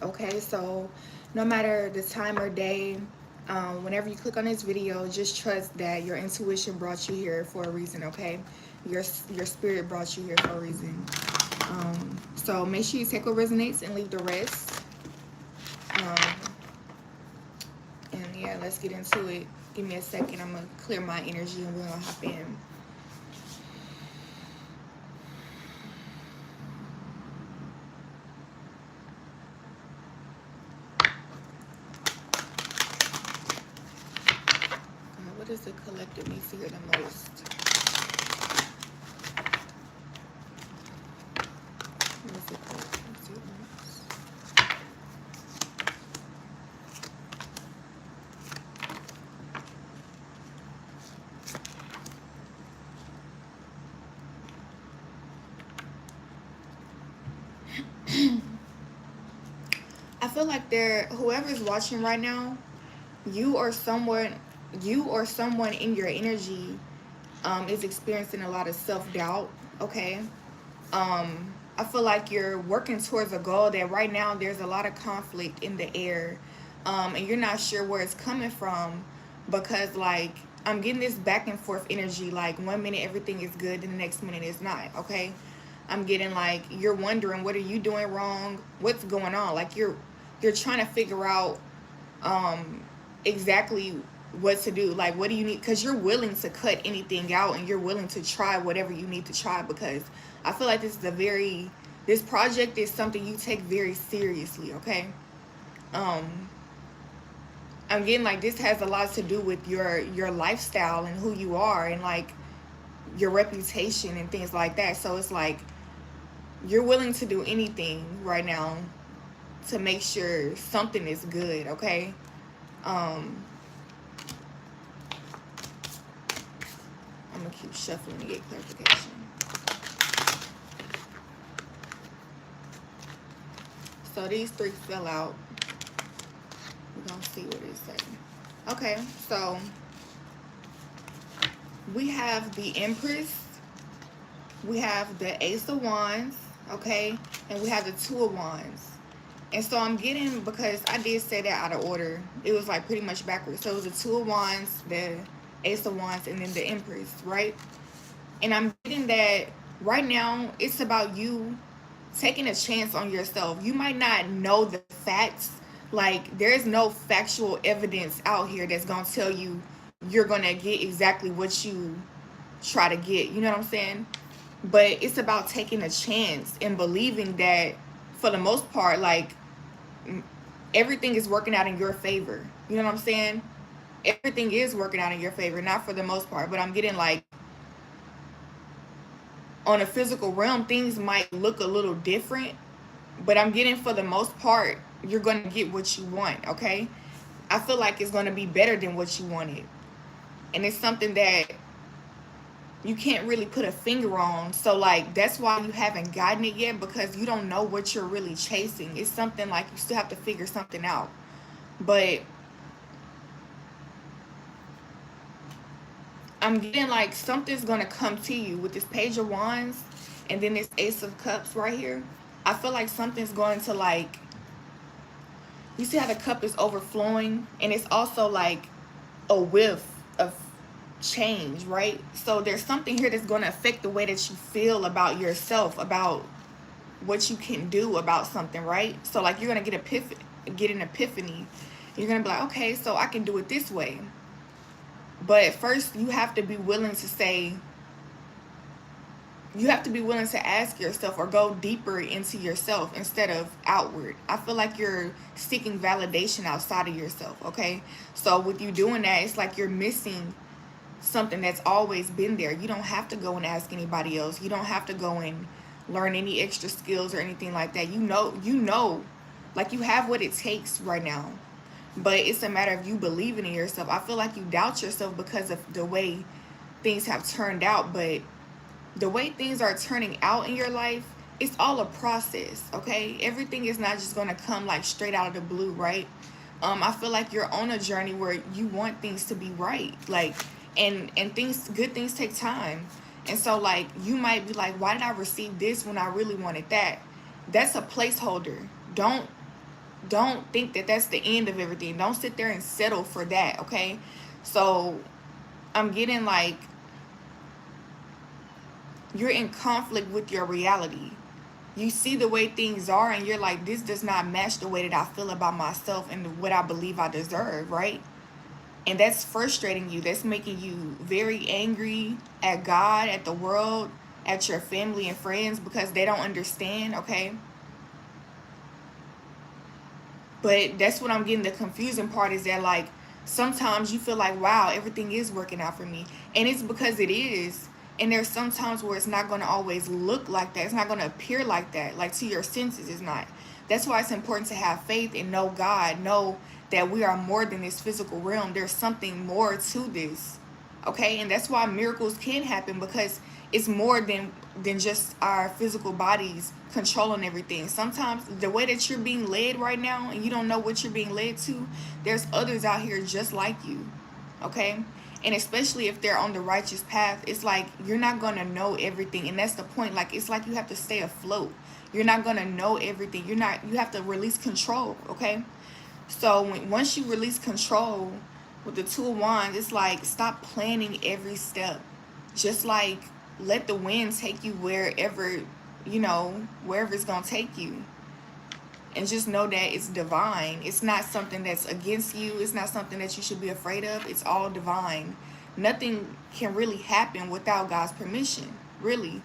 Okay, so no matter the time or day, whenever you click on this video, just trust that your intuition brought you here for a reason. Okay, your spirit brought you here for a reason. So make sure you take what resonates and leave the rest. Um, and yeah, let's get into it. Give me a second. I'm gonna clear my energy and we're gonna hop in. What does the collective need to hear the most? What does the collective need to hear the most? I feel like whoever's watching right now, you or someone in your energy is experiencing a lot of self-doubt. Okay. I feel like you're working towards a goal that right now there's a lot of conflict in the air, and you're not sure where it's coming from, because like I'm getting this back and forth energy. Like 1 minute everything is good and the next minute it's not. Okay. I'm getting like you're wondering, what are you doing wrong, what's going on. Like you're trying to figure out exactly what to do. Like, what do you need? Because you're willing to cut anything out and you're willing to try whatever you need to try, because I feel like this project is something you take very seriously. Okay. um I'm getting like this has a lot to do with your lifestyle and who you are, and like your reputation and things like that. So it's like you're willing to do anything right now to make sure something is good. Okay. um I'm gonna keep shuffling to get clarification. So these three fell out. We're gonna see what it says. Okay, so we have the Empress, we have the Ace of Wands, okay, and we have the Two of Wands. And so I'm getting, because I did say that out of order, it was like pretty much backwards. So it was the Two of Wands, the Ace of Wands, and then the Empress, right? And I'm getting that right now it's about you taking a chance on yourself. You might not know the facts. Like, there is no factual evidence out here that's going to tell you you're going to get exactly what you try to get. You know what I'm saying? But it's about taking a chance and believing that for the most part, like, everything is working out in your favor. You know what I'm saying? Everything is working out in your favor, not for the most part, but I'm getting like on a physical realm, things might look a little different, but I'm getting for the most part, you're going to get what you want. Okay. I feel like it's going to be better than what you wanted. And it's something that you can't really put a finger on. So like, that's why you haven't gotten it yet, because you don't know what you're really chasing. It's something like you still have to figure something out. But I'm getting like something's going to come to you with this Page of Wands and then this Ace of Cups right here. I feel like something's going to like, you see how the cup is overflowing, and it's also like a whiff of change, right? So there's something here that's going to affect the way that you feel about yourself, about what you can do about something, right? So like you're going to get an epiphany. You're going to be like, okay, so I can do it this way. But first you have to be willing to say, you have to be willing to ask yourself or go deeper into yourself instead of outward. I feel like you're seeking validation outside of yourself. Okay. So with you doing that, it's like you're missing something that's always been there. You don't have to go and ask anybody else. You don't have to go and learn any extra skills or anything like that. Like you have what it takes right now. But it's a matter of you believing in yourself. I feel like you doubt yourself because of the way things have turned out, but the way things are turning out in your life, it's all a process. Okay. Everything is not just going to come like straight out of the blue, right? I feel like you're on a journey where you want things to be right, like, and good things take time. And so like you might be like, why did I receive this when I really wanted that? That's a placeholder. don't think that that's the end of everything. Don't sit there and settle for that, okay? So I'm getting like you're in conflict with your reality. You see the way things are and you're like, this does not match the way that I feel about myself and what I believe I deserve, right? And that's frustrating you. That's making you very angry at God, at the world, at your family and friends, because they don't understand, okay? But that's what I'm getting. The confusing part is that, like, sometimes you feel like, wow, everything is working out for me. And it's because it is. And there's some times where it's not going to always look like that. It's not going to appear like that. Like, to your senses, it's not. That's why it's important to have faith and know God. Know that we are more than this physical realm. There's something more to this. Okay? And that's why miracles can happen, because it's more than just our physical bodies controlling everything. Sometimes the way that you're being led right now and you don't know what you're being led to, there's others out here just like you. Okay? And especially if they're on the righteous path, it's like you're not going to know everything. And that's the point. Like, it's like you have to stay afloat. You're not going to know everything. You have to release control. Okay? So once you release control with the Two of Wands, it's like, stop planning every step. Just like, let the wind take you wherever, wherever it's going to take you. And just know that it's divine. It's not something that's against you. It's not something that you should be afraid of. It's all divine. Nothing can really happen without God's permission, really.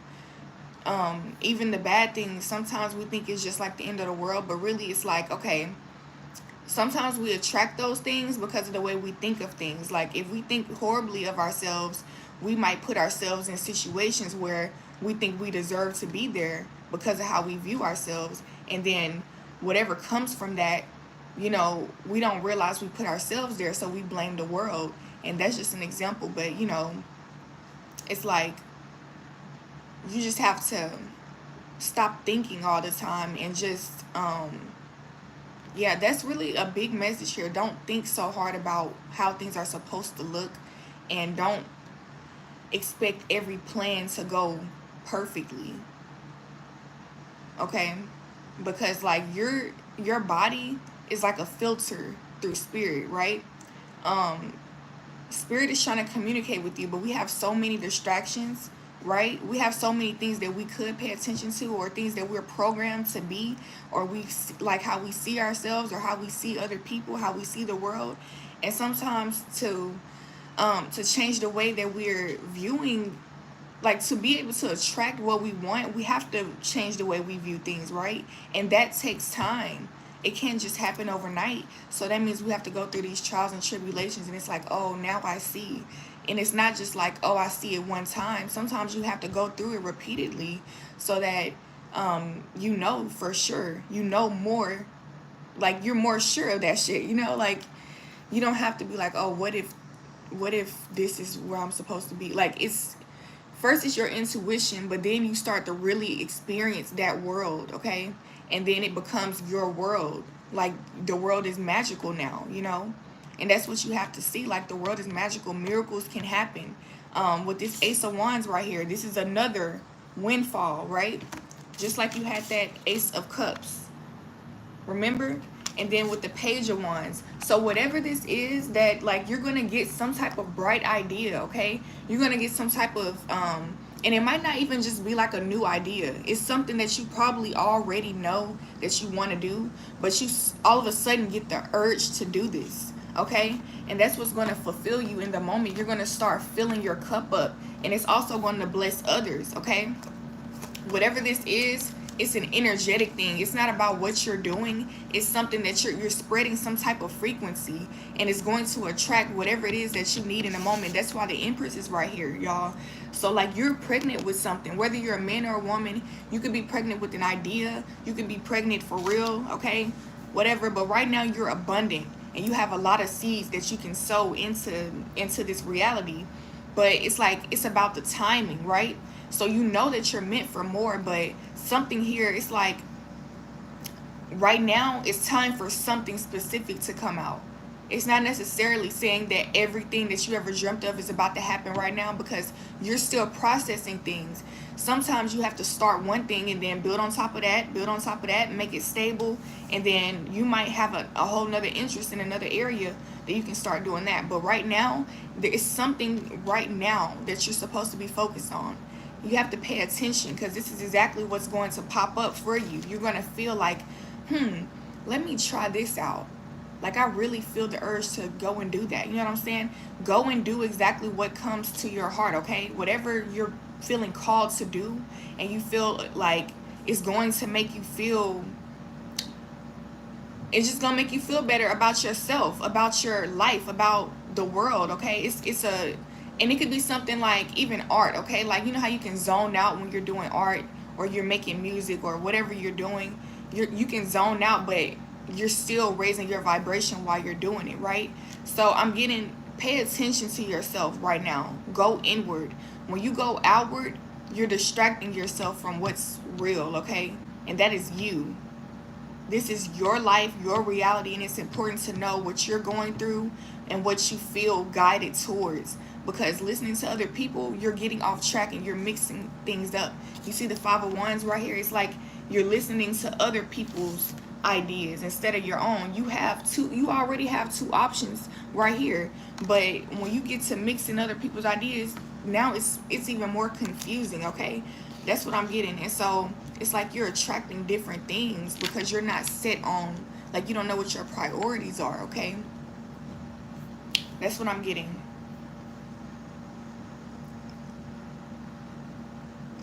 Even the bad things, sometimes we think it's just like the end of the world, but really it's like, okay, sometimes we attract those things because of the way we think of things. Like, if we think horribly of ourselves, we might put ourselves in situations where we think we deserve to be there because of how we view ourselves. And then whatever comes from that, we don't realize we put ourselves there, so we blame the world. And that's just an example. But, it's like you just have to stop thinking all the time and just, yeah, that's really a big message here. Don't think so hard about how things are supposed to look, and don't expect every plan to go perfectly. Okay? Because like your body is like a filter through spirit, right? Spirit is trying to communicate with you, but we have so many distractions, right? We have so many things that we could pay attention to, or things that we're programmed to be, or we like how we see ourselves, or how we see other people, how we see the world. And sometimes to change the way that we're viewing, like, to be able to attract what we want, we have to change the way we view things, right? And that takes time. It can't just happen overnight. So that means we have to go through these trials and tribulations, and it's like, oh, now I see. And it's not just like, oh, I see it one time. Sometimes you have to go through it repeatedly so that for sure, more, like, you're more sure of that shit, like, you don't have to be like, oh, what if this is where I'm supposed to be? Like, first it's your intuition, but then you start to really experience that world, okay? And then it becomes your world. Like, the world is magical now, And that's what you have to see. Like, the world is magical. Miracles can happen. With this Ace of Wands right here, this is another windfall, right? Just like you had that Ace of Cups. Remember? And then with the Page of Wands. So whatever this is, that, like, you're going to get some type of bright idea, okay? You're going to get some type of, and it might not even just be like a new idea. It's something that you probably already know that you want to do, but you all of a sudden get the urge to do this, okay? And that's what's going to fulfill you in the moment. You're going to start filling your cup up, and it's also going to bless others, okay? Whatever this is, it's an energetic thing. It's not about what you're doing. It's something that you're spreading some type of frequency, and it's going to attract whatever it is that you need in a moment. That's why the Empress is right here, y'all. So, like, you're pregnant with something. Whether you're a man or a woman, you could be pregnant with an idea. You could be pregnant for real, okay? Whatever. But right now, you're abundant, and you have a lot of seeds that you can sow into this reality. But it's like, it's about the timing, right? So you know that you're meant for more, but something here, it's like, right now, it's time for something specific to come out. It's not necessarily saying that everything that you ever dreamt of is about to happen right now, because you're still processing things. Sometimes you have to start one thing and then build on top of that, build on top of that, and make it stable. And then you might have a whole nother interest in another area that you can start doing that. But right now, there is something right now that you're supposed to be focused on. You have to pay attention, because this is exactly what's going to pop up for you. You're going to feel like, let me try this out. Like, I really feel the urge to go and do that. You know what I'm saying? Go and do exactly what comes to your heart, okay? Whatever you're feeling called to do, and you feel like it's going to make you feel, it's just going to make you feel better about yourself, about your life, about the world, okay? And it could be something like even art, okay? Like, you know how you can zone out when you're doing art, or you're making music, or whatever you're doing. You can zone out, but you're still raising your vibration while you're doing it, right? So I'm getting, pay attention to yourself right now. Go inward. When you go outward, you're distracting yourself from what's real, okay? And that is you. This is your life, your reality, and it's important to know what you're going through and what you feel guided towards. Because listening to other people, you're getting off track and you're mixing things up. You see the 5 of Wands right here? It's like you're listening to other people's ideas instead of your own. You already have 2 options right here. But when you get to mixing other people's ideas, now it's even more confusing, okay? That's what I'm getting. And so it's like you're attracting different things because you're not set on, like, you don't know what your priorities are, okay? That's what I'm getting.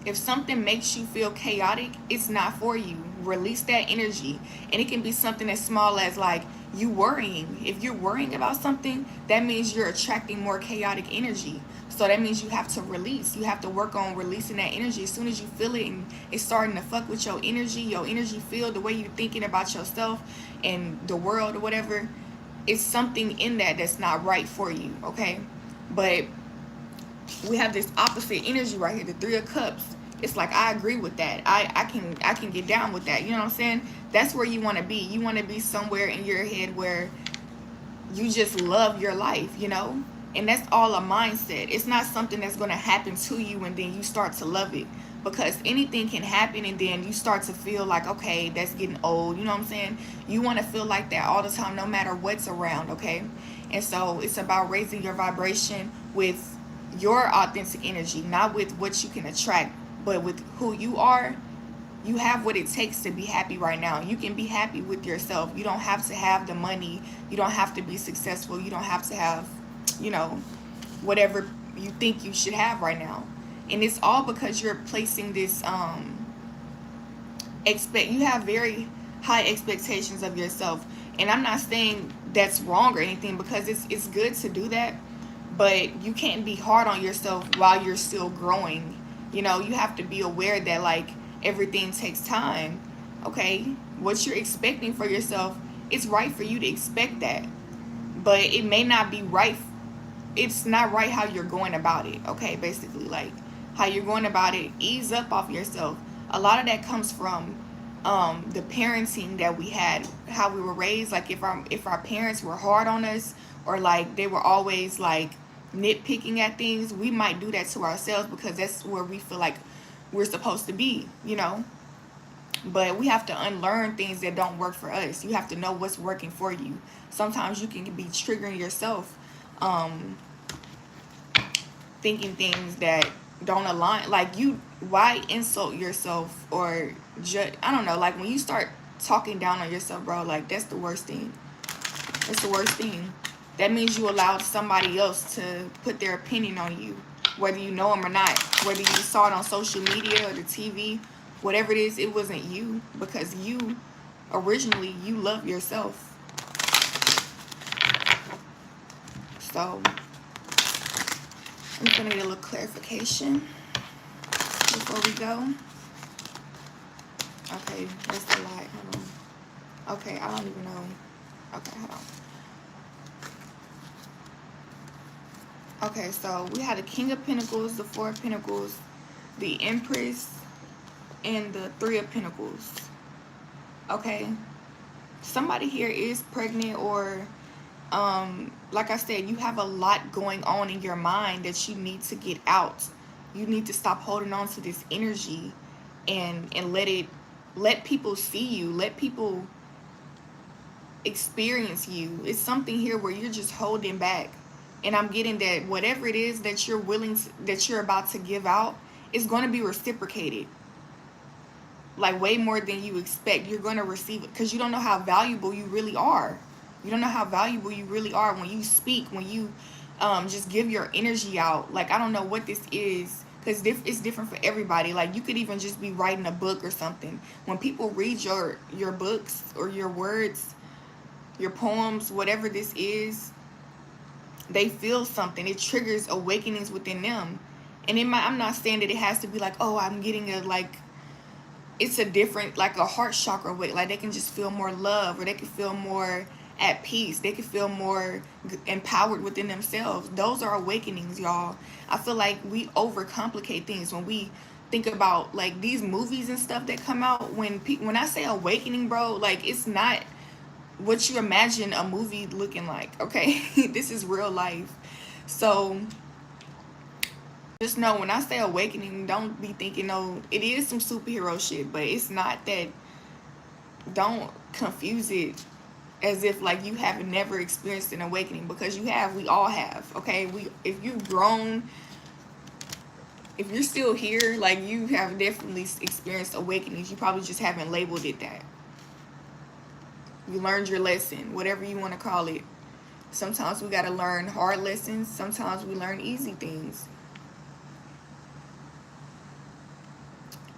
If something makes you feel chaotic, it's not for you. Release that energy. And it can be something as small as like you worrying. If you're worrying about something, that means you're attracting more chaotic energy. So that means you have to release. You have to work on releasing that energy. As soon as you feel it and it's starting to fuck with your energy field, the way you're thinking about yourself and the world or whatever, it's something in that that's not right for you, okay? But we have this opposite energy right here, the 3 of Cups. It's like, I agree with that. I can get down with that. You know what I'm saying? That's where you want to be. You want to be somewhere in your head where you just love your life, you know? And that's all a mindset. It's not something that's going to happen to you and then you start to love it. Because anything can happen and then you start to feel like, okay, that's getting old. You know what I'm saying? You want to feel like that all the time, no matter what's around, okay? And so it's about raising your vibration with your authentic energy, not with what you can attract, but with who you are. You have what it takes to be happy right now. You can be happy with yourself. You don't have to have the money. You don't have to be successful. You don't have to have, you know, whatever you think you should have right now. And it's all because you're placing this you have very high expectations of yourself. And I'm not saying that's wrong or anything, because it's good to do that, but you can't be hard on yourself while you're still growing. You know, you have to be aware that, like, everything takes time, okay? What you're expecting for yourself, it's right for you to expect that, but it may not be right. It's not right how you're going about it, okay? Basically, like, how you're going about it, ease up off yourself. A lot of that comes from the parenting that we had, how we were raised. Like, if our parents were hard on us, or like they were always like nitpicking at things, we might do that to ourselves because that's where we feel like we're supposed to be, you know? But we have to unlearn things that don't work for us. You have to know what's working for you. Sometimes you can be triggering yourself, thinking things that don't align. Like, why insult yourself or judge? I don't know. Like, when you start talking down on yourself, bro, like, that's the worst thing. That's the worst thing. That means you allowed somebody else to put their opinion on you, whether you know them or not, whether you saw it on social media or the TV, whatever it is, it wasn't you, because you, originally, you love yourself. So, I'm going to get a little clarification before we go. Okay, that's a lot. Hold on. Okay, I don't even know. Okay, hold on. Okay, so we had the King of Pentacles, the 4 of Pentacles, the Empress, and the 3 of Pentacles. Okay, somebody here is pregnant, or Like I said, you have a lot going on in your mind that you need to get out. You need to stop holding on to this energy and let people see you, let people experience you. It's something here where you're just holding back. And I'm getting that whatever it is that you're that you're about to give out is going to be reciprocated, like way more than you expect. You're going to receive it because you don't know how valuable you really are. You don't know how valuable you really are when you speak, when you just give your energy out. Like, I don't know what this is, because it's different for everybody. Like, you could even just be writing a book or something. When people read your books or your words, your poems, whatever this is, they feel something. It triggers awakenings within them. And I'm not saying that it has to be like, oh, I'm getting a, like, it's a different, like a heart chakra weight. Like, they can just feel more love, or they can feel more at peace. They can feel more empowered within themselves. Those are awakenings, y'all. I feel like we overcomplicate things when we think about, like, these movies and stuff that come out. When I say awakening, bro, like, it's not what you imagine a movie looking like, okay? This is real life. So just know, when I say awakening, don't be thinking, no, it is some superhero shit, but it's not that. Don't confuse it as if like you have never experienced an awakening, because you have. We all have, okay? If you've grown, if you're still here, like, you have definitely experienced awakenings. You probably just haven't labeled it that. You learned your lesson, whatever you want to call it. Sometimes we got to learn hard lessons. Sometimes we learn easy things.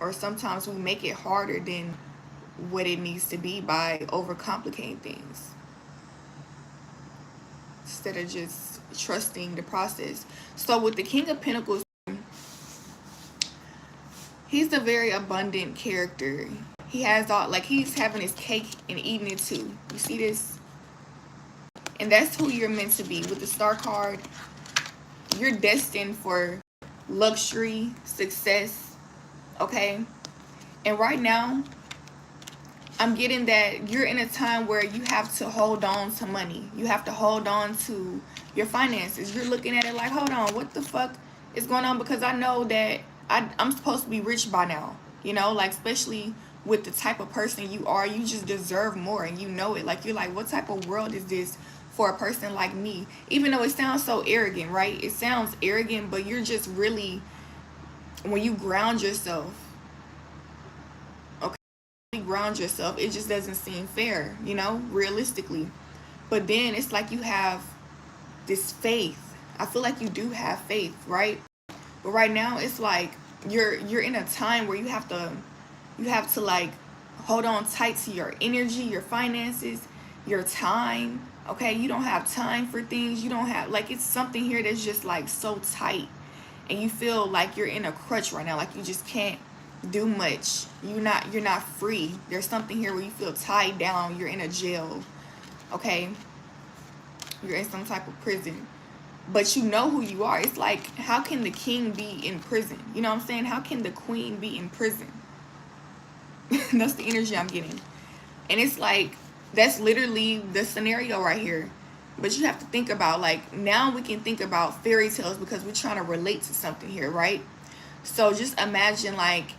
Or sometimes we make it harder than what it needs to be by overcomplicating things, instead of just trusting the process. So with the King of Pentacles, he's a very abundant character. He has all, like, he's having his cake and eating it too. You see this? And that's who you're meant to be. With the Star card, you're destined for luxury, success, okay? And right now, I'm getting that you're in a time where you have to hold on to money. You have to hold on to your finances. You're looking at it like, hold on, what the fuck is going on? Because I know that I'm supposed to be rich by now. You know, like, especially with the type of person you are, you just deserve more, and you know it. Like, you're like, what type of world is this for a person like me? Even though it sounds so arrogant, right? It sounds arrogant, but you're just really, when you ground yourself, ground yourself, it just doesn't seem fair, you know, realistically. But then it's like you have this faith. I feel like you do have faith, right? But right now it's like you're in a time where you have to like hold on tight to your energy, your finances, your time. Okay, you don't have time for things. You don't have, like, it's something here that's just like so tight, and you feel like you're in a crutch right now, like you just can't do much. You're not free. There's something here where you feel tied down. You're in a jail, okay? You're in some type of prison, but you know who you are. It's like, how can the king be in prison? You know what I'm saying? How can the queen be in prison? That's the energy I'm getting. And it's like, that's literally the scenario right here. But you have to think about, like, now we can think about fairy tales because we're trying to relate to something here, right? So just imagine, like,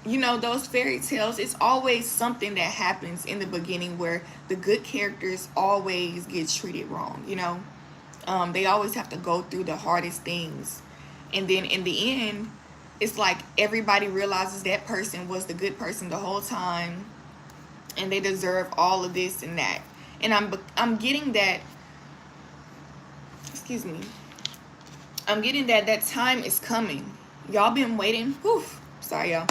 you know, those fairy tales, it's always something that happens in the beginning where the good characters always get treated wrong, you know. They always have to go through the hardest things. And then in the end, it's like everybody realizes that person was the good person the whole time, and they deserve all of this and that. And I'm getting that, excuse me, I'm getting that time is coming. Y'all been waiting. Whew, sorry, y'all.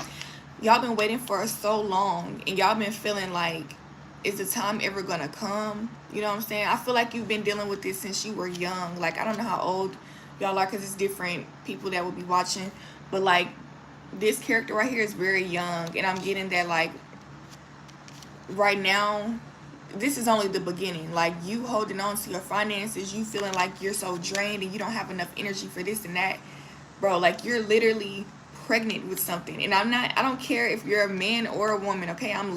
Y'all been waiting for so long, and y'all been feeling like, is the time ever gonna come? You know what I'm saying? I feel like you've been dealing with this since you were young. Like, I don't know how old y'all are, because it's different people that will be watching, but like, this character right here is very young, and I'm getting that, like, right now, this is only the beginning. Like, you holding on to your finances, you feeling like you're so drained and you don't have enough energy for this and that, bro. Like, you're literally pregnant with something. And I don't care if you're a man or a woman, okay? I'm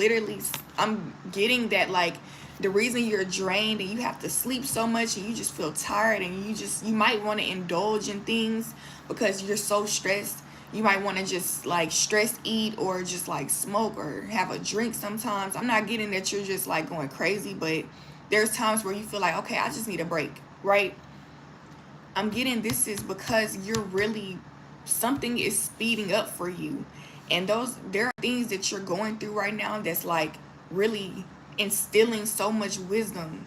getting that, like, The reason you're drained and you have to sleep so much and you just feel tired and you might want to indulge in things because you're so stressed. You might want to just like stress eat or just like smoke or have a drink sometimes. I'm not getting that you're just like going crazy, but there's times where you feel like, okay, I just need a break, right? I'm getting this is because you're really, something is speeding up for you. And there are things that you're going through right now that's like really instilling so much wisdom.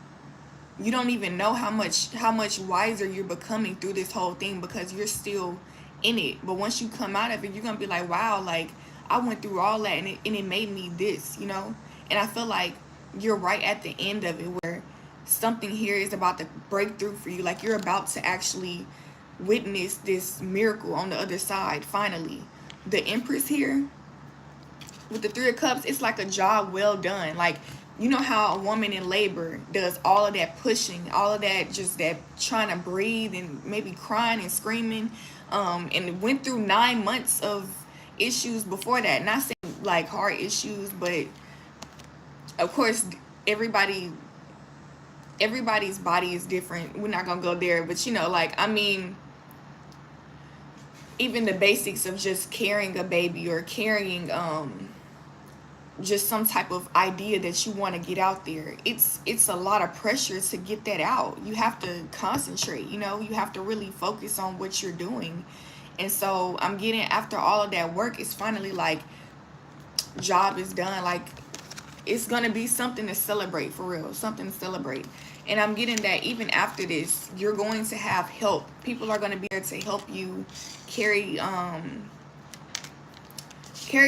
You don't even know how much wiser you're becoming through this whole thing because you're still in it. But once you come out of it, you're gonna be like, wow, like I went through all that and it made me this, you know. And I feel like you're right at the end of it where something here is about to break through for you. Like you're about to actually witness this miracle on the other side finally. The Empress here with the Three of Cups, it's like a job well done. Like, you know how a woman in labor does all of that pushing, all of that, just that trying to breathe and maybe crying and screaming, and went through 9 months of issues before that. Not saying like hard issues, but of course everybody's body is different. We're not gonna go there, but you know, like, I mean, even the basics of just carrying a baby or carrying just some type of idea that you want to get out there, it's a lot of pressure to get that out. You have to concentrate, you know, you have to really focus on what you're doing. And so I'm getting, after all of that work, it's finally like job is done. Like it's gonna be something to celebrate, for real, something to celebrate. And I'm getting that even after this, you're going to have help. People are going to be there to help you carry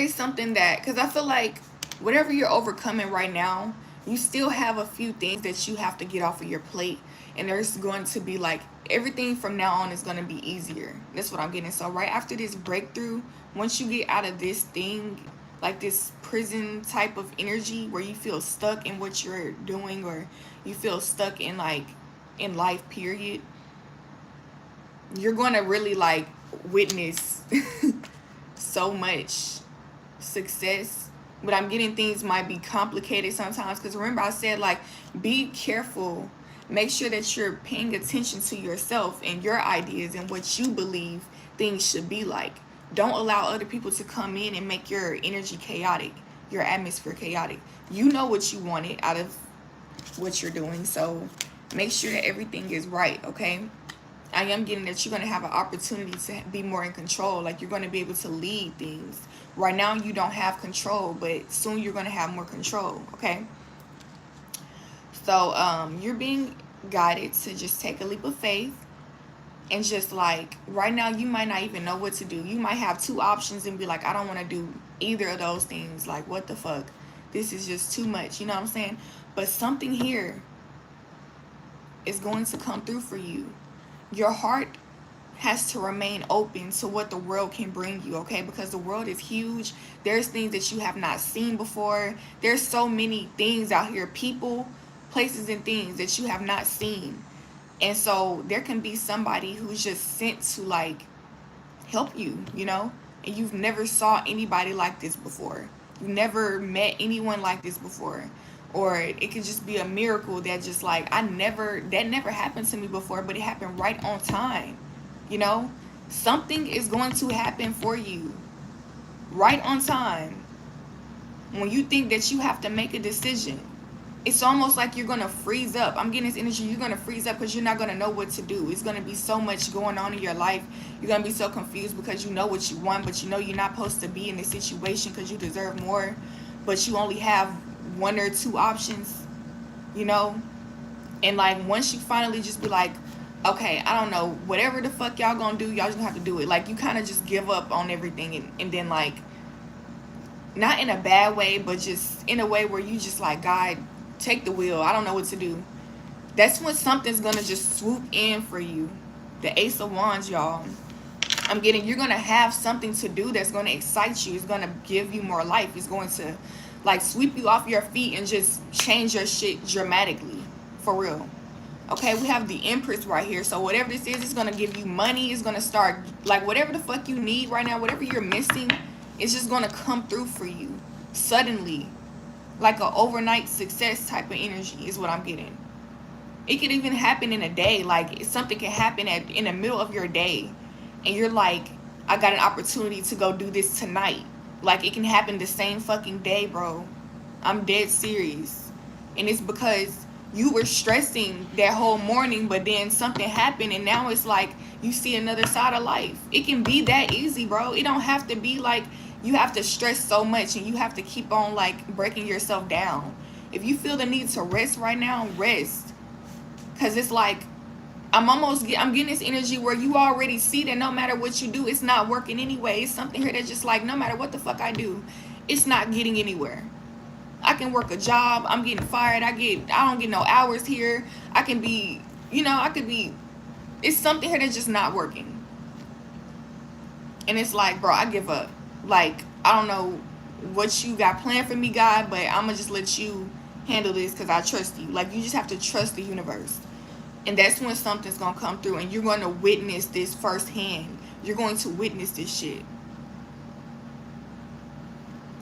something that, because I feel like whatever you're overcoming right now, you still have a few things that you have to get off of your plate. And there's going to be like, everything from now on is going to be easier. That's what I'm getting. So right after this breakthrough, once you get out of this thing, like this prison type of energy where you feel stuck in what you're doing, or you feel stuck in like in life period, you're going to really like witness so much success. But I'm getting things might be complicated sometimes, because remember I said, like, be careful, make sure that you're paying attention to yourself and your ideas and what you believe things should be like. Don't allow other people to come in and make your energy chaotic, your atmosphere chaotic. You know what you wanted out of what you're doing, so make sure that everything is right, okay? I am getting that you're going to have an opportunity to be more in control. Like you're going to be able to lead things. Right now you don't have control, but soon you're going to have more control, okay? So you're being guided to just take a leap of faith. And just like right now you might not even know what to do. You might have two options and be like, I don't want to do either of those things. Like, what the fuck? This is just too much. You know what I'm saying? But something here is going to come through for you. Your heart has to remain open to what the world can bring you, okay? Because the world is huge. There's things that you have not seen before. There's so many things out here, people, places, and things that you have not seen. And so there can be somebody who's just sent to like help you, you know, and you've never saw anybody like this before. You never met anyone like this before. Or it could just be a miracle that just like, that never happened to me before, but it happened right on time. You know, something is going to happen for you right on time. When you think that you have to make a decision, it's almost like you're going to freeze up. I'm getting this energy. You're going to freeze up because you're not going to know what to do. It's going to be so much going on in your life. You're going to be so confused because you know what you want, but you know you're not supposed to be in this situation because you deserve more. But you only have one or two options, you know? And like once you finally just be like, okay, I don't know, whatever the fuck y'all going to do, y'all just gonna have to do it. Like you kind of just give up on everything and then like, not in a bad way, but just in a way where you just like, God, take the wheel. I don't know what to do. That's when something's gonna just swoop in for you. The Ace of Wands, y'all. I'm getting, you're gonna have something to do that's gonna excite you. It's gonna give you more life. It's going to like sweep you off your feet and just change your shit dramatically, for real. Okay, we have the Empress right here. So whatever this is, it's gonna give you money. It's gonna start like whatever the fuck you need right now, whatever you're missing, it's just gonna come through for you suddenly. Like an overnight success type of energy is what I'm getting. It could even happen in a day. Like something can happen in the middle of your day, and you're like, I got an opportunity to go do this tonight. Like it can happen the same fucking day, bro. I'm dead serious. And it's because you were stressing that whole morning, but then something happened, and now it's like you see another side of life. It can be that easy, bro. It don't have to be like you have to stress so much and you have to keep on like breaking yourself down. If you feel the need to rest right now, rest. Because it's like I'm getting this energy where you already see that no matter what you do, it's not working anyway. It's something here that's just like, no matter what the fuck I do, it's not getting anywhere. I can work a job, I'm getting fired, I don't get no hours here. I can be, it's something here that's just not working. And it's like, bro, I give up. Like, I don't know what you got planned for me, God, but I'm gonna just let you handle this because I trust you. Like, you just have to trust the universe. And that's when something's gonna come through, and you're going to witness this firsthand. You're going to witness this shit.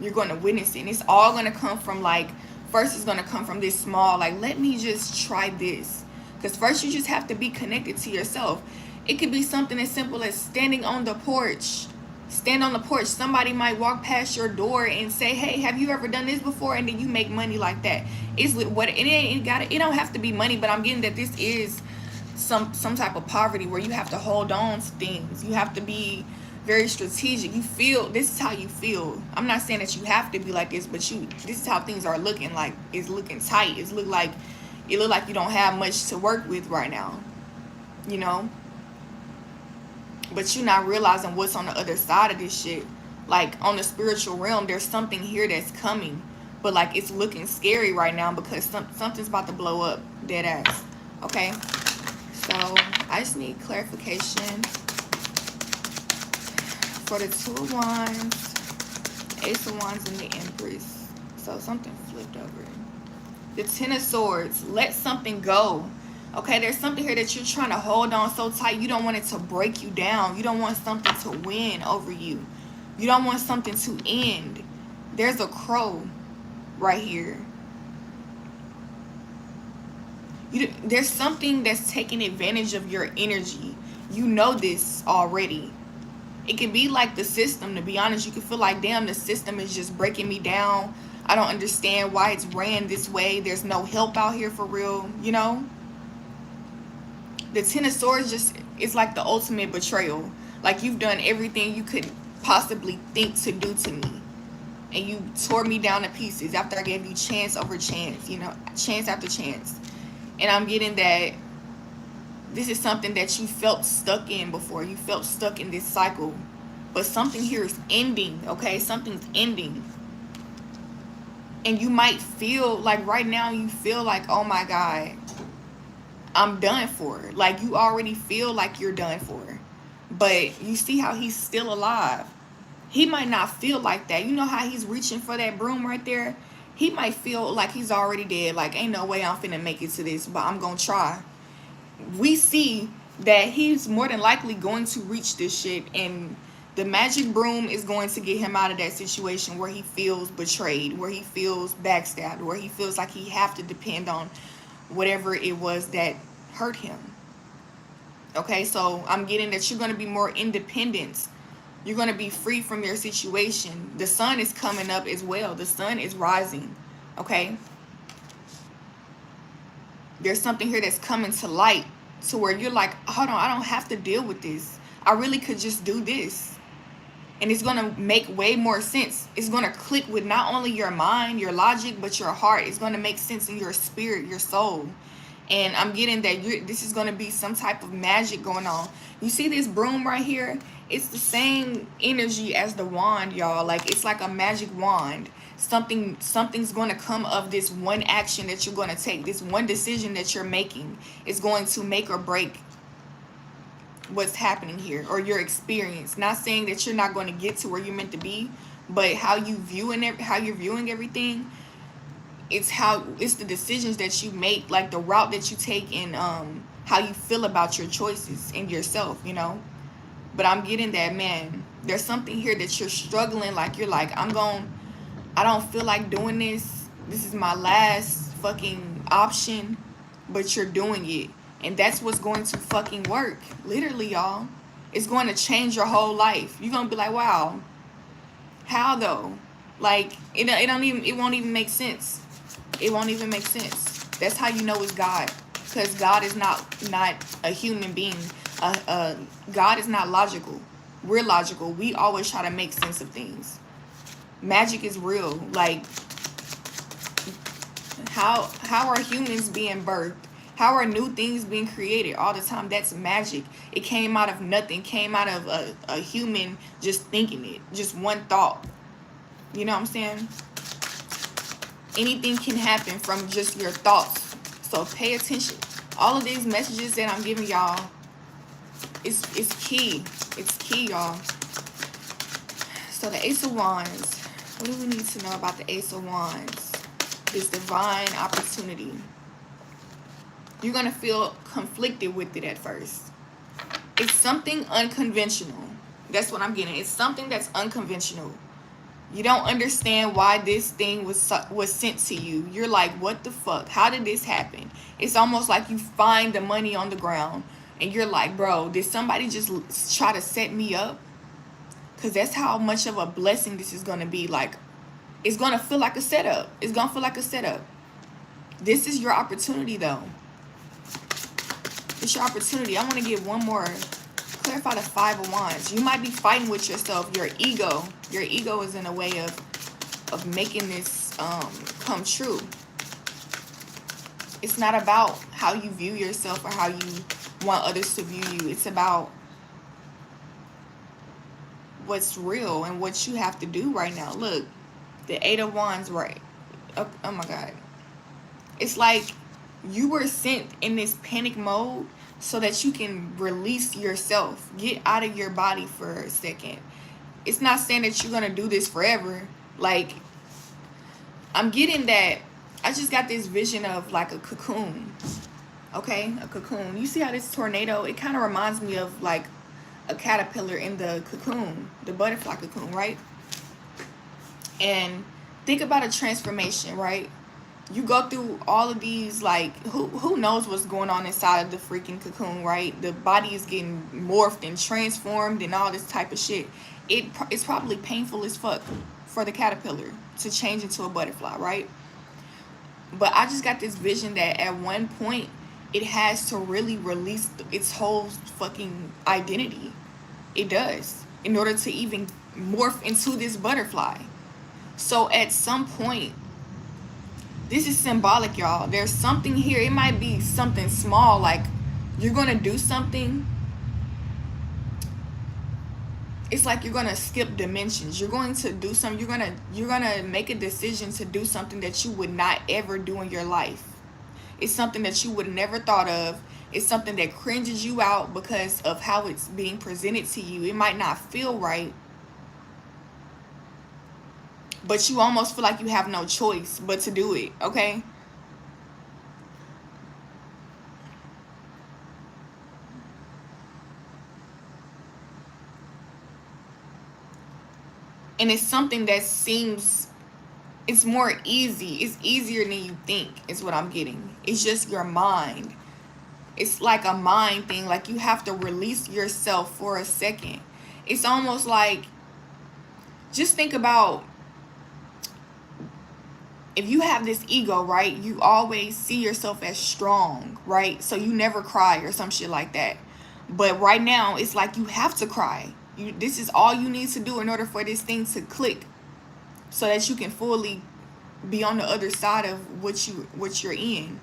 You're going to witness it. And it's all going to come from, like, first it's going to come from this small, like, let me just try this. Because first you just have to be connected to yourself. It could be something as simple as standing on the porch. Stand on the porch. Somebody might walk past your door and say, hey, have you ever done this before? And then you make money like that. It's what it don't have to be money, but I'm getting that this is some type of poverty where you have to hold on to things. You have to be very strategic. You feel, this is how you feel. I'm not saying that you have to be like this, but this is how things are looking. Like, it's looking tight. It look like you don't have much to work with right now, you know. But you're not realizing what's on the other side of this shit. Like, on the spiritual realm, there's something here that's coming. But, like, it's looking scary right now because something's about to blow up. Dead ass. Okay? So, I just need clarification for the Two of Wands, Ace of Wands, and the Empress. So, something flipped over. The Ten of Swords. Let something go. Okay, there's something here that you're trying to hold on so tight. You don't want it to break you down. You don't want something to win over you. You don't want something to end. There's a crow right here. There's something that's taking advantage of your energy. You know this already. It can be like the system, to be honest. You can feel like, damn, the system is just breaking me down. I don't understand why it's ran this way. There's no help out here for real, you know? The Ten of Swords it's like the ultimate betrayal. Like, you've done everything you could possibly think to do to me. And you tore me down to pieces after I gave you chance over chance, you know, chance after chance. And I'm getting that this is something that you felt stuck in before. You felt stuck in this cycle. But something here is ending, okay? Something's ending. And you might feel like right now you feel like, oh my God, I'm done for. Like, you already feel like you're done for. But you see how he's still alive. He might not feel like that. You know how he's reaching for that broom right there? He might feel like he's already dead. Like, ain't no way I'm finna make it to this, but I'm gonna try. We see that he's more than likely going to reach this shit, and the magic broom is going to get him out of that situation where he feels betrayed, where he feels backstabbed, where he feels like he have to depend on whatever it was that hurt him. Okay, so I'm getting that you're going to be more independent. You're going to be free from your situation. The sun is coming up as well. The sun is rising. Okay, there's something here that's coming to light to where you're like, hold on, I don't have to deal with this. I really could just do this. And it's going to make way more sense. It's going to click with not only your mind, your logic, but your heart. It's going to make sense in your spirit, your soul. And I'm getting that this is going to be some type of magic going on. You see this broom right here? It's the same energy as the wand, y'all. Like, it's like a magic wand. Something's going to come of this one action that you're going to take. This one decision that you're making is going to make or break what's happening here, or your experience. Not saying that you're not going to get to where you're meant to be, but how you're viewing everything, it's the decisions that you make, like the route that you take, and how you feel about your choices and yourself, you know. But I'm getting that, man, there's something here that you're struggling, like you're like, I don't feel like doing this, This is my last fucking option, but you're doing it. And that's what's going to fucking work. Literally, y'all. It's going to change your whole life. You're going to be like, wow, how though? Like, it won't even make sense. It won't even make sense. That's how you know it's God. Because God is not a human being. God is not logical. We're logical. We always try to make sense of things. Magic is real. Like, how are humans being birthed? How are new things being created all the time? That's magic. It came out of nothing. Came out of a human just thinking it. Just one thought. You know what I'm saying? Anything can happen from just your thoughts. So pay attention. All of these messages that I'm giving y'all, it's key. It's key, y'all. So the Ace of Wands. What do we need to know about the Ace of Wands? This divine opportunity. You're going to feel conflicted with it at first. It's something unconventional. That's what I'm getting. It's something that's unconventional. You don't understand why this thing was sent to you. You're like, what the fuck? How did this happen? It's almost like you find the money on the ground and you're like, bro, did somebody just try to set me up? Because that's how much of a blessing this is going to be. Like, it's going to feel like a setup. It's going to feel like a setup. This is your opportunity, though. It's your opportunity. I want to give one more. Clarify the Five of Wands. You might be fighting with yourself. Your ego. Your ego is in a way of making this come true. It's not about how you view yourself or how you want others to view you. It's about what's real and what you have to do right now. Look, the Eight of Wands, right? Oh my God. It's like you were sent in this panic mode so that you can release yourself. Get out of your body for a second. It's not saying that you're going to do this forever. Like, I'm getting that. I just got this vision of like a cocoon. Okay? A cocoon. You see how this tornado, it kind of reminds me of like a caterpillar in the cocoon. The butterfly cocoon, right? And think about a transformation, right? You go through all of these, like, who knows what's going on inside of the freaking cocoon, right? The body is getting morphed and transformed and all this type of shit. It's probably painful as fuck for the caterpillar to change into a butterfly, right? But I just got this vision that at one point it has to really release its whole fucking identity. It does, in order to even morph into this butterfly. So at some point, this is symbolic, y'all. There's something here. It might be something small, like you're going to do something. It's like you're going to skip dimensions. You're going to do something. You're going to make a decision to do something that you would not ever do in your life. It's something that you would never thought of. It's something that cringes you out because of how it's being presented to you. It might not feel right, but you almost feel like you have no choice but to do it, okay? And it's something that seems, it's more easy. It's easier than you think is what I'm getting. It's just your mind. It's like a mind thing. Like you have to release yourself for a second. It's almost like, just think about, if you have this ego, right, you always see yourself as strong, right? So you never cry or some shit like that. But right now, it's like you have to cry. This is all you need to do in order for this thing to click, so that you can fully be on the other side of what you're in.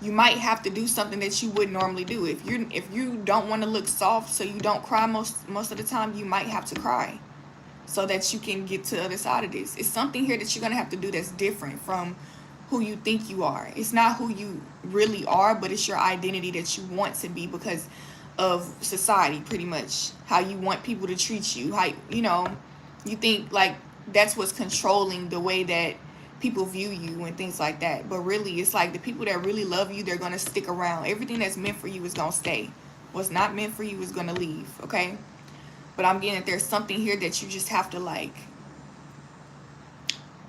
You might have to do something that you wouldn't normally do. If you don't want to look soft, so you don't cry most of the time, you might have to cry, so that you can get to the other side of this. It's something here that you're going to have to do that's different from who you think you are. It's not who you really are, but it's your identity that you want to be because of society, pretty much. How you want people to treat you. How, you think like that's what's controlling the way that people view you and things like that. But really, it's like the people that really love you, they're going to stick around. Everything that's meant for you is going to stay. What's not meant for you is going to leave, okay? But I'm getting that there's something here that you just have to, like,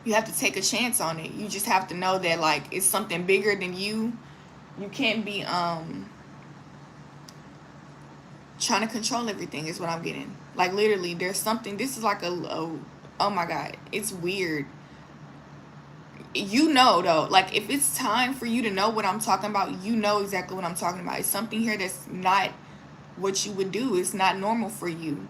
You have to take a chance on it. You just have to know that, like, it's something bigger than you. You can't be trying to control everything is what I'm getting. Like, literally, there's something. This is like a oh my God, it's weird. You know, though, like, if it's time for you to know what I'm talking about, you know exactly what I'm talking about. It's something here that's not what you would do. It's not normal for you.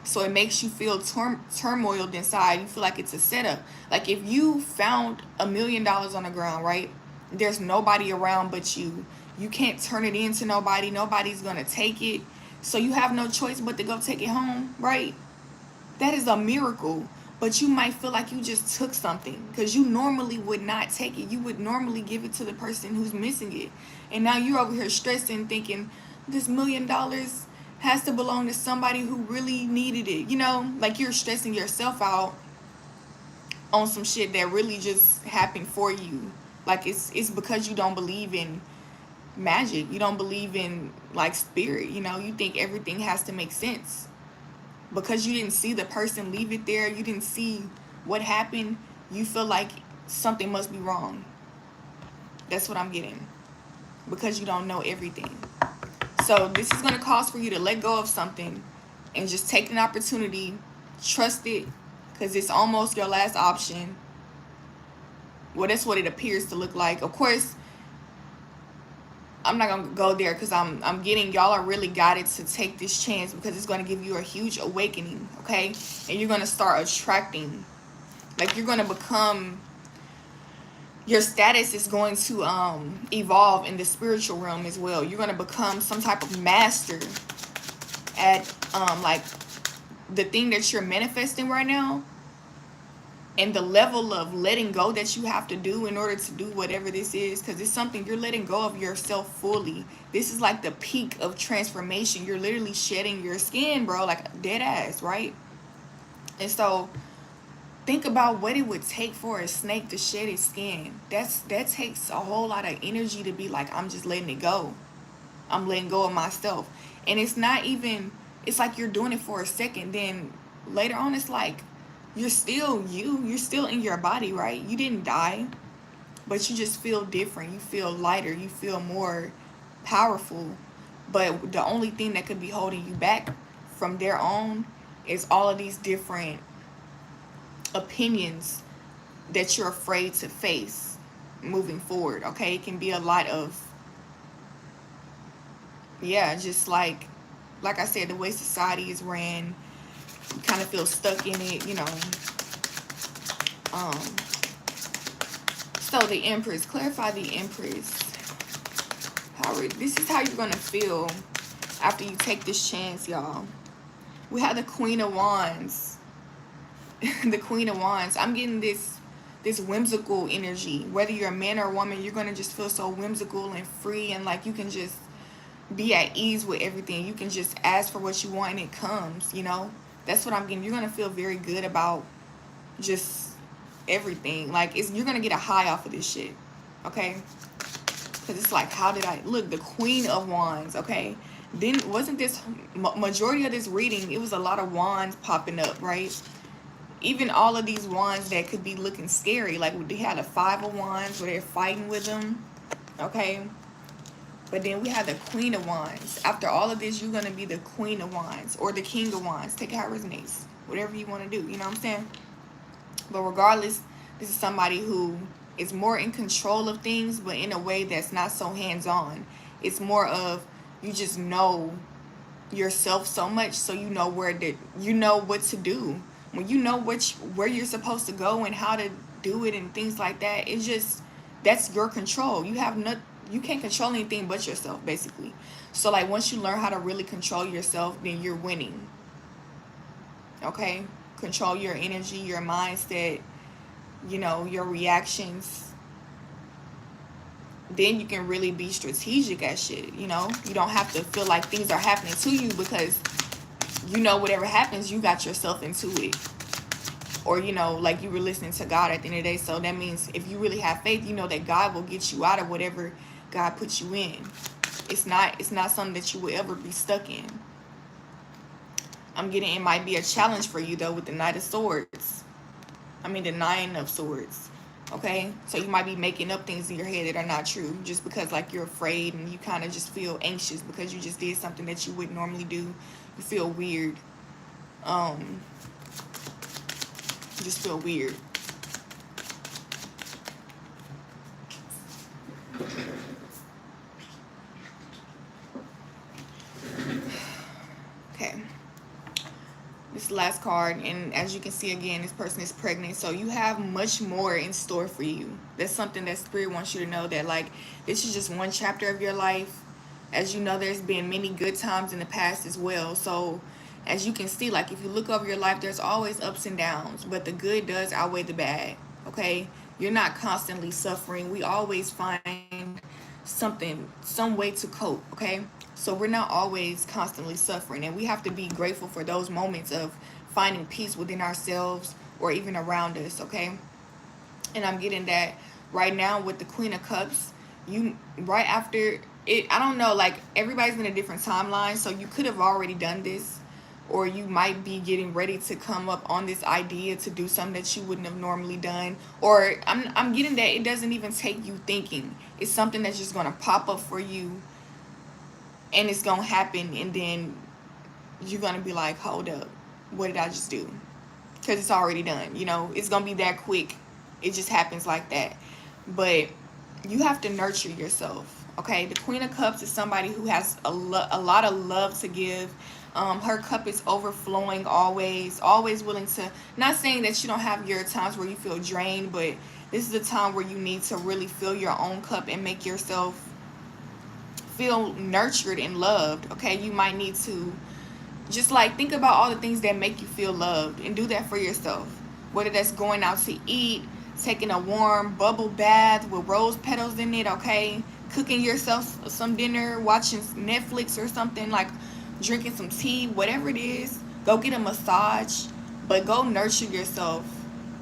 So it makes you feel turmoiled inside. You feel like it's a setup. Like, if you found $1 million on the ground, right? There's nobody around but you. You can't turn it into nobody. Nobody's going to take it. So you have no choice but to go take it home, right? That is a miracle. But you might feel like you just took something, because you normally would not take it. You would normally give it to the person who's missing it. And now you're over here stressing, thinking this $1 million has to belong to somebody who really needed it. You know, like, you're stressing yourself out on some shit that really just happened for you. Like, it's because you don't believe in magic. You don't believe in, like, spirit. You know, you think everything has to make sense. Because you didn't see the person leave it there, you didn't see what happened, you feel like something must be wrong. That's what I'm getting. Because you don't know everything. So this is going to cause for you to let go of something and just take an opportunity. Trust it, because it's almost your last option. Well, that's what it appears to look like. Of course, I'm not going to go there, because I'm getting, y'all are really guided to take this chance, because it's going to give you a huge awakening, okay? And you're going to start attracting. Like, you're going to become, your status is going to evolve in the spiritual realm as well. You're going to become some type of master at like, the thing that you're manifesting right now. And the level of letting go that you have to do in order to do whatever this is, because it's something you're letting go of yourself fully. This is like the peak of transformation. You're literally shedding your skin, bro, like dead ass, right? And so think about what it would take for a snake to shed its skin. That takes a whole lot of energy to be like, I'm just letting it go. I'm letting go of myself. And it's not even, it's like you're doing it for a second, then later on it's like, you're still you. You're still in your body, right? You didn't die, but you just feel different. You feel lighter. You feel more powerful. But the only thing that could be holding you back from there on is all of these different opinions that you're afraid to face moving forward, okay? It can be a lot of, yeah, just like I said, the way society is ran. You kind of feel stuck in it, you know. So the Empress, clarify the Empress. This is how you're going to feel after you take this chance, y'all. We have the Queen of Wands. The Queen of Wands. I'm getting this whimsical energy. Whether you're a man or a woman, you're going to just feel so whimsical and free, and like you can just be at ease with everything. You can just ask for what you want and it comes, you know. That's what I'm getting. You're going to feel very good about just everything. Like, you're going to get a high off of this shit. Okay? Because it's like, how did I... Look, the Queen of Wands. Okay? Then, wasn't this... Majority of this reading, it was a lot of wands popping up, right? Even all of these wands that could be looking scary. Like, they had a 5 of Wands where they're fighting with them. Okay? But then we have the Queen of Wands. After all of this, you're going to be the Queen of Wands or the King of Wands. Take it how it resonates. Whatever you want to do. You know what I'm saying? But regardless, this is somebody who is more in control of things, but in a way that's not so hands-on. It's more of, you just know yourself so much, so you know you know what to do. When you know where you're supposed to go and how to do it and things like that, it's just, that's your control. You can't control anything but yourself, basically. So, like, once you learn how to really control yourself, then you're winning. Okay? Control your energy, your mindset, you know, your reactions. Then you can really be strategic at shit, you know? You don't have to feel like things are happening to you, because you know whatever happens, you got yourself into it. Or, you know, like, you were listening to God at the end of the day. So that means if you really have faith, you know that God will get you out of whatever God puts you in. It's not something that you will ever be stuck in. I'm getting, it might be a challenge for you, though, with the Knight of Swords. the Nine of Swords. Okay, so you might be making up things in your head that are not true, just because like you're afraid and you kind of just feel anxious because you just did something that you wouldn't normally do. You feel weird. You just feel weird. Okay, this is the last card, and as you can see again, this person is pregnant, so you have much more in store for you. That's something that Spirit wants you to know, that like this is just one chapter of your life. As you know, there's been many good times in the past as well. So as you can see, like if you look over your life, there's always ups and downs, but the good does outweigh the bad. Okay, you're not constantly suffering. We always find something, some way to cope. Okay, so we're not always constantly suffering, and we have to be grateful for those moments of finding peace within ourselves or even around us. Okay, and I'm getting that right now with the Queen of Cups. You right after it, I don't know, like everybody's in a different timeline, so you could have already done this, or you might be getting ready to come up on this idea to do something that you wouldn't have normally done. Or I'm getting that it doesn't even take you thinking. It's something that's just going to pop up for you, and it's going to happen, and then you're going to be like, hold up, what did I just do? Because it's already done. You know, it's going to be that quick. It just happens like that. But you have to nurture yourself. Okay, the Queen of Cups is somebody who has a lot of love to give. Her cup is overflowing, always willing to, not saying that you don't have your times where you feel drained, but this is a time where you need to really fill your own cup and make yourself feel nurtured and loved. Okay, you might need to just like think about all the things that make you feel loved and do that for yourself, whether that's going out to eat, taking a warm bubble bath with rose petals in it. Okay, cooking yourself some dinner, watching Netflix or something, like drinking some tea, whatever it is. Go get a massage, but go nurture yourself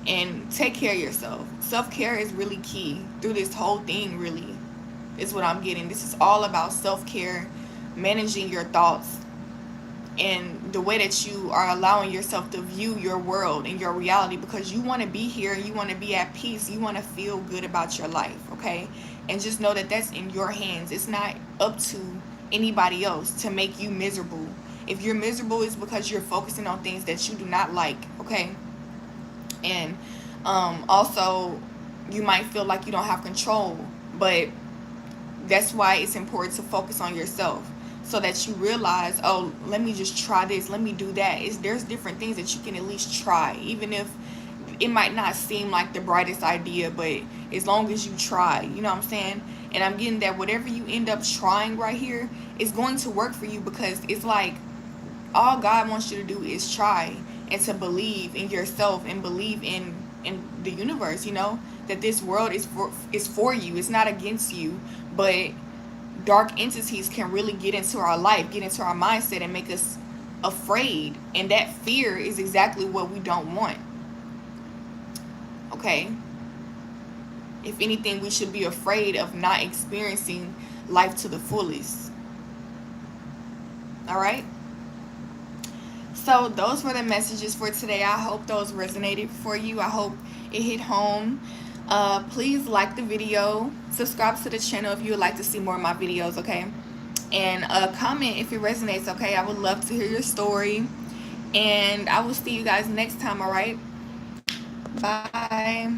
and take care of yourself. Self-care is really key through this whole thing, really, is what I'm getting. This is all about self-care, managing your thoughts, and the way that you are allowing yourself to view your world and your reality, because you want to be here, you want to be at peace, you want to feel good about your life. Okay, and just know that that's in your hands. It's not up to anybody else to make you miserable. If you're miserable, it's because you're focusing on things that you do not like. Okay, and also you might feel like you don't have control, but that's why it's important to focus on yourself, so that you realize, oh, let me just try this, let me do that. There's different things that you can at least try, even if it might not seem like the brightest idea, but as long as you try, you know what I'm saying? And I'm getting that whatever you end up trying right here is going to work for you, because it's like all God wants you to do is try, and to believe in yourself and believe in the universe, you know, that this world is for you. It's not against you. But dark entities can really get into our life, get into our mindset, and make us afraid, and that fear is exactly what we don't want. Okay, if anything, we should be afraid of not experiencing life to the fullest. All right, so those were the messages for today. I hope those resonated for you. I hope it hit home. Please like the video, subscribe to the channel if you would like to see more of my videos. Okay, and comment if it resonates. Okay, I would love to hear your story, and I will see you guys next time. All right, bye.